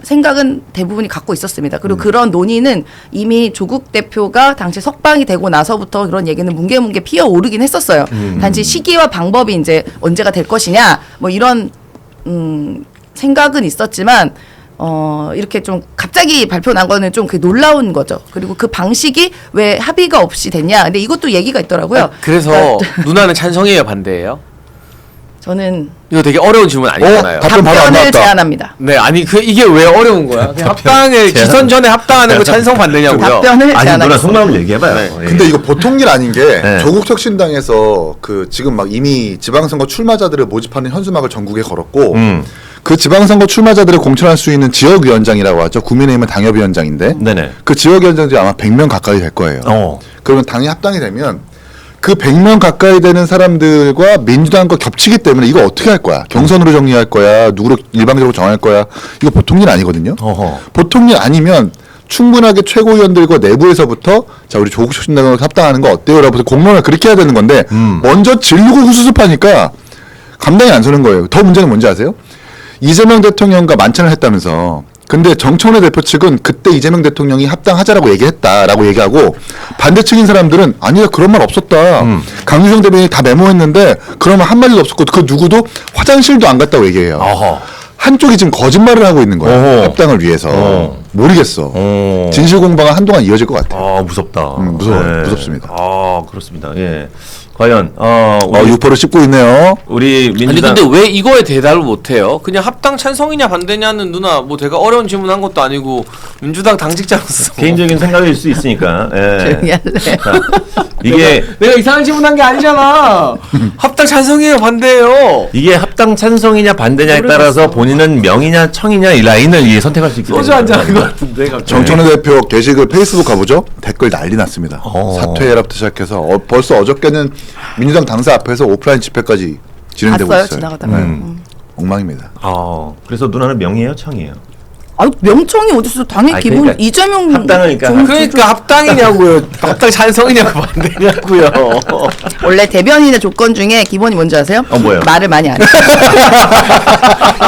생각은 대부분이 갖고 있었습니다. 그리고 그런 논의는 이미 조국 대표가 당시 석방이 되고 나서부터 그런 얘기는 뭉게뭉게 피어오르긴 했었어요. 단지 시기와 방법이 이제 언제가 될 것이냐 뭐 이런 생각은 있었지만 이렇게 좀 갑자기 발표 난 거는 좀 놀라운 거죠. 그리고 그 방식이 왜 합의가 없이 됐냐. 근데 이것도 얘기가 있더라고요. 그래서 누나는 찬성이에요, 반대예요? 저는 이거 되게 어려운 질문 아니잖아요. 답변 바로 안 답변을 나왔다. 제안합니다. 네, 아니 이게 왜 어려운 거야? 그냥 합당에 기선 전에 합당하는 거 찬성 반대냐고요? 답변을 아니 누나 제안하겠습니다. 속마음 얘기해봐요. 네. 예. 근데 이거 보통 일 아닌 게 네. 조국 혁신당에서 그 지금 막 이미 지방선거 출마자들을 모집하는 현수막을 전국에 걸었고 그 지방선거 출마자들을 공천할 수 있는 지역위원장이라고 하죠. 국민의힘은 당협위원장인데 네네. 그 지역위원장들이 아마 100명 가까이 될 거예요. 어. 그러면 당이 합당이 되면 그 100명 가까이 되는 사람들과 민주당과 겹치기 때문에 이거 어떻게 할 거야? 경선으로 정리할 거야? 누구로 일방적으로 정할 거야? 이거 보통 일 아니거든요. 어허. 보통 일 아니면 충분하게 최고위원들과 내부에서부터 자 우리 조국 혁신당과 합당하는 거 어때요? 라고 공론을 그렇게 해야 되는 건데 먼저 질르고 후수습하니까 감당이 안 서는 거예요. 더 문제는 뭔지 아세요? 이재명 대통령과 만찬을 했다면서 근데 정청래 대표 측은 그때 이재명 대통령이 합당하자라고 얘기했다라고 얘기하고 반대측인 사람들은 아니야 그런 말 없었다. 강유정 대변인이 다 메모했는데 그런 말 한마디도 없었고 그 누구도 화장실도 안 갔다고 얘기해요. 어허. 한쪽이 지금 거짓말을 하고 있는 거야. 어허. 합당을 위해서. 모르겠어. 어. 진실 공방은 한동안 이어질 것 같아. 아 무섭다. 무섭습니다. 아 그렇습니다. 예. 과연 우리 유포를 씹고 있네요. 우리 아니 민주당 근데 왜 이거에 대답을 못해요? 그냥 합당 찬성이냐 반대냐는 누나 뭐 내가 어려운 질문한 것도 아니고 민주당 당직자로서 개인적인 생각일 수 있으니까. 예. 조용히 할래. 자, 이게 내가 이상한 질문한 게 아니잖아. 합당 찬성이에요 반대예요. 이게 합당 찬성이냐 반대냐에 따라서 본인은 명이냐 청이냐 이 라인을 이게 선택할 수 있기 때문에. 소주 한잔 하는 것 같은데 갑자기. 정청래 대표 게시글 페이스북 가보죠. 댓글 난리 났습니다. 사퇴해라부터 시작해서 벌써 어저께는 민주당 당사 앞에서 오프라인 집회까지 진행되고 봤어요 있어요. 지나가다가. 엉망입니다. 그래서 누나는 명이에요 청이에요? 아유 명청이 어딨어? 당의 아니, 기본 그러니까 이재명 합당이니까. 그러니까 합당이냐고요. 합당 찬성이냐고 반대냐고요. 원래 대변인의 조건 중에 기본이 뭔지 아세요? 뭐예요? 말을 많이 안 해.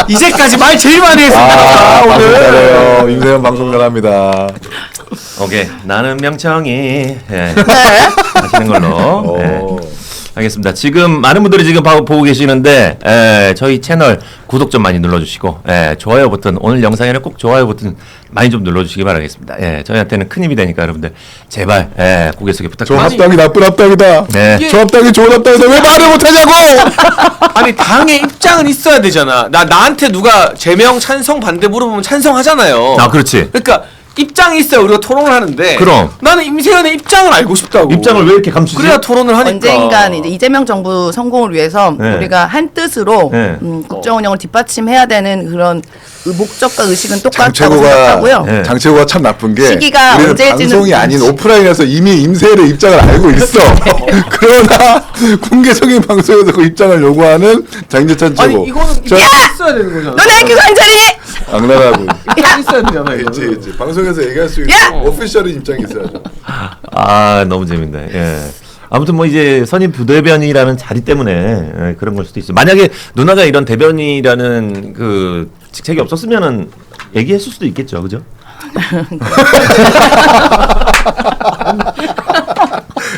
이제까지 말 제일 많이 했습니다. 방송 오늘. 잘해요. 임세현 방송 잘합니다. 오케이 나는 명청이 예. 네. 하시는 걸로. 예. 알겠습니다. 지금 많은 분들이 지금 보고 계시는데 저희 채널 구독 좀 많이 눌러주시고 좋아요 버튼 오늘 영상에는 꼭 좋아요 버튼 많이 좀 눌러주시기 바라겠습니다. 저희한테는 큰 힘이 되니까 여러분들 제발 고개 숙여 저 부탁드립니다. 합당이 나쁜 합당이다. 네. 저 합당이 좋은 합당이다. 왜 말을 못하냐고. 아니 당의 입장은 있어야 되잖아. 나한테 누가 제명 찬성 반대 물어보면 찬성하잖아요. 아 그렇지. 그러니까 입장이 있어야 우리가 토론을 하는데. 그럼. 나는 임세현의 입장을 알고 싶다고. 입장을 왜 이렇게 감추지? 그래야 토론을 하니까. 언젠간 이제 이재명 정부 성공을 위해서 네. 우리가 한 뜻으로 네. 국정 운영을 뒷받침해야 되는 그런 목적과 의식은 똑같다고 장최고가 생각하고요. 네. 장최고가 참 나쁜 게 시기가 우리는 언제일지는 방송이 아닌 오프라인에서 이미 임세의 입장을 알고 있어. 그러나 공개적인 방송에서 그 입장을 요구하는 장재찬 최고. 아니 이거는 입장이 있어야 되는 거잖아. 너네 학교 관찰이니? 악랄하고. 입장이 있어야 되잖아. 그렇지. 방송에서 얘기할 수 있는 야! 오피셜인 입장이 있어야죠. 너무 재밌네. 아무튼 뭐 이제 선임 부대변이라는 자리 때문에 그런 걸 수도 있어요. 만약에 누나가 이런 대변이라는 그 직책이 없었으면은 얘기했을 수도 있겠죠, 그죠?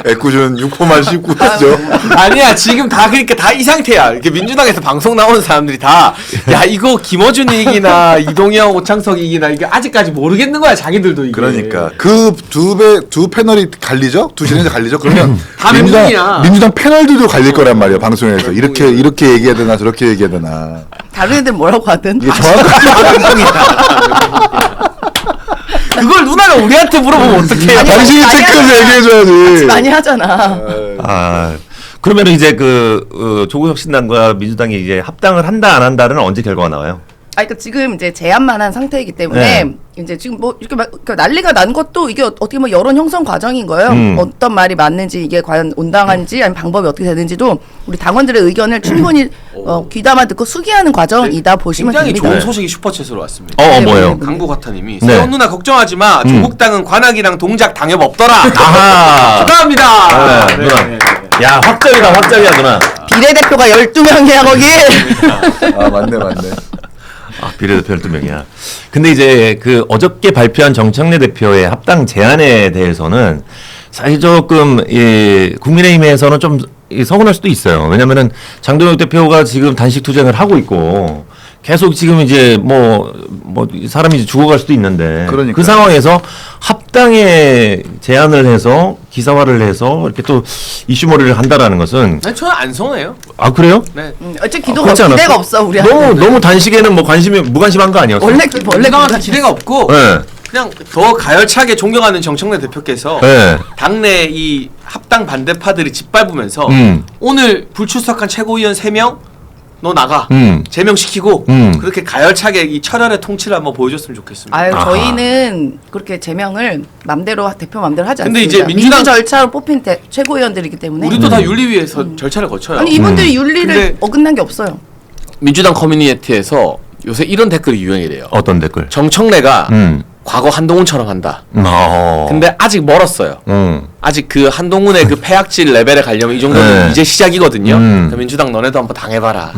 애꿎은 6호만 씹고 있죠. 아니야 지금 다 그러니까 다 이 상태야. 이렇게 민주당에서 방송 나오는 사람들이 다 야 이거 김어준 얘기나 이동영 오창석 얘기나 이게 아직까지 모르겠는 거야 자기들도 이게. 그러니까 그 두 패널이 갈리죠? 두 진행자 갈리죠? 그러면 다 멘붕이야. 민주당 패널들도 갈릴 거란 말이야 방송에서 이렇게 얘기해야 되나 저렇게 얘기해야 되나 다른 애들 뭐라고 하든 이게 정확하게 그걸 누나가 우리한테 물어보면 어떡해. 아니, 당신이 많이 체크해서 하잖아. 얘기해줘야지. 많이 하잖아. 그러면 이제 조국 혁신당과 민주당이 이제 합당을 한다 안 한다는 언제 결과가 나와요? 그러니까 지금 이제 제안만 한 상태이기 때문에 이제 지금 뭐 이렇게 막 그러니까 난리가 난 것도 이게 어떻게 보면 여론 형성 과정인 거예요. 어떤 말이 맞는지 이게 과연 온당한지 아니면 방법이 어떻게 되는지도 우리 당원들의 의견을 충분히 귀담아 듣고 수기하는 과정이다 보시면 굉장히 됩니다. 좋은 소식이 슈퍼챗으로 왔습니다. 뭐예요? 강구가타님이 네. 세훈 누나 걱정하지 마. 조국 당은 관악이랑 동작 당협 없더라. 아하. 축하합니다. 네, 누나. 야 확정이야 누나. 비례대표가 12명이야 거기. 아 맞네. 비례대표 12명이야. 근데 이제 어저께 발표한 정청래 대표의 합당 제안에 대해서는 사실 조금 국민의힘에서는 좀 서운할 수도 있어요. 왜냐면은 장동혁 대표가 지금 단식 투쟁을 하고 있고 계속 지금 이제 뭐 사람이 이제 죽어갈 수도 있는데 그러니까요. 그 상황에서 합당에 제안을 해서 기사화를 해서 이렇게 또 이슈몰이를 한다라는 것은 아니, 저는 안 손해요. 그래요? 네. 어차피 기대가 그렇지 않았어? 기대가 없어 우리한테. 너무 단식에는 뭐 무관심한 거 아니었어? 원래 민주당은 다 기대가 없고 네. 그냥 더 가열차게 존경하는 정청래 대표께서 네. 당내 이 합당 반대파들이 짓밟으면서 음. 오늘 불출석한 최고위원 3명 너 나가. 제명시키고 그렇게 가열차게 이 철혈의 통치를 한번 보여줬으면 좋겠습니다. 아유 저희는 그렇게 제명을 맘대로 대표 맘대로 하지 근데 않습니다. 이제 민주당- 민주 절차로 뽑힌 최고위원들이기 때문에. 우리도 다 윤리위에서 절차를 거쳐요. 아니 이분들이 윤리를 근데- 어긋난 게 없어요. 민주당 커뮤니티에서 요새 이런 댓글이 유행이래요. 어떤 댓글? 정청래가 과거 한동훈처럼 한다. 근데 아직 멀었어요. 아직 그 한동훈의 그 폐악질 레벨에 가려면 이 정도는 네. 이제 시작이거든요. 그럼 민주당 너네도 한번 당해봐라.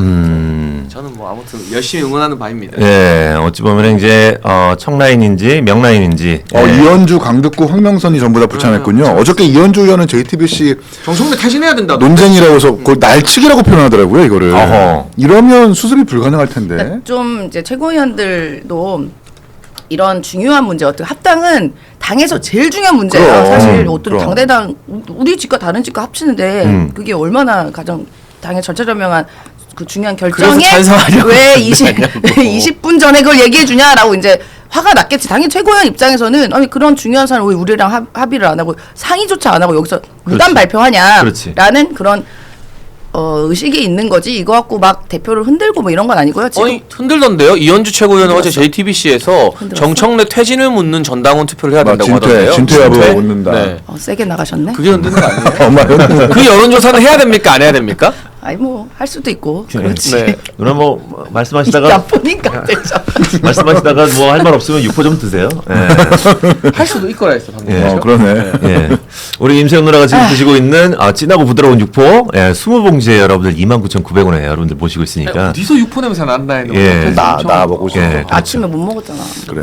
저는 뭐 아무튼 열심히 응원하는 바입니다. 예, 어찌 보면 이제 청라인인지 명라인인지. 예. 이현주, 강득구, 황명선이 전부 다 불참했군요. 어저께 이현주 의원은 JTBC 정청래 퇴진해야 된다. 논쟁이라고 해서 그걸 날치기라고 표현하더라고요, 이거를. 어허. 이러면 수습이 불가능할 텐데. 그러니까 좀 이제 최고위원들도 이런 중요한 문제 어떻게 합당은 당에서 제일 중요한 문제예요. 그럼, 사실 어떤 그럼. 당대당 우리 집과 다른 집과 합치는데 그게 얼마나 가장 당의 절차절명한 그 중요한 결정에 찬성하려고 왜 그러냐고. 20분 전에 그걸 얘기해 주냐라고 이제 화가 났겠지. 당연히 최고위원 입장에서는 아니 그런 중요한 사람 왜 우리랑 합의를 안 하고 상의조차 안 하고 여기서 무단 발표하냐라는 그렇지. 그런 의식이 있는 거지. 이거 갖고 막 대표를 흔들고 뭐 이런 건 아니고요. 지금 아니 흔들던데요. 이현주 최고위원은 어제 JTBC에서 흔들었어? 정청래 퇴진을 묻는 전당원 투표를 해야 된다고 하던데요. 진퇴 여부 진퇴? 묻는다. 네. 세게 나가셨네. 그게 흔드는 거 아니에요? 엄마요? 그 여론조사는 해야 됩니까? 안 해야 됩니까? 아니 뭐 할 수도 있고 그렇지. 네. 누나 뭐 말씀하시다가 나쁜인 같아서. 말씀하시다가 뭐 할 말 없으면 육포 좀 드세요. 예. 할 수도 있거라 했어 방금. 예. 그러네. 예. 우리 임세영 누나가 지금 드시고 있는 진하고 부드러운 육포 20봉지에 여러분들 29,900원에 여러분들 모시고 있으니까 어디서 육포 냄새 난다 했는데. 예. 나 먹고 싶어. 예. 아침에 못 먹었잖아. 그래.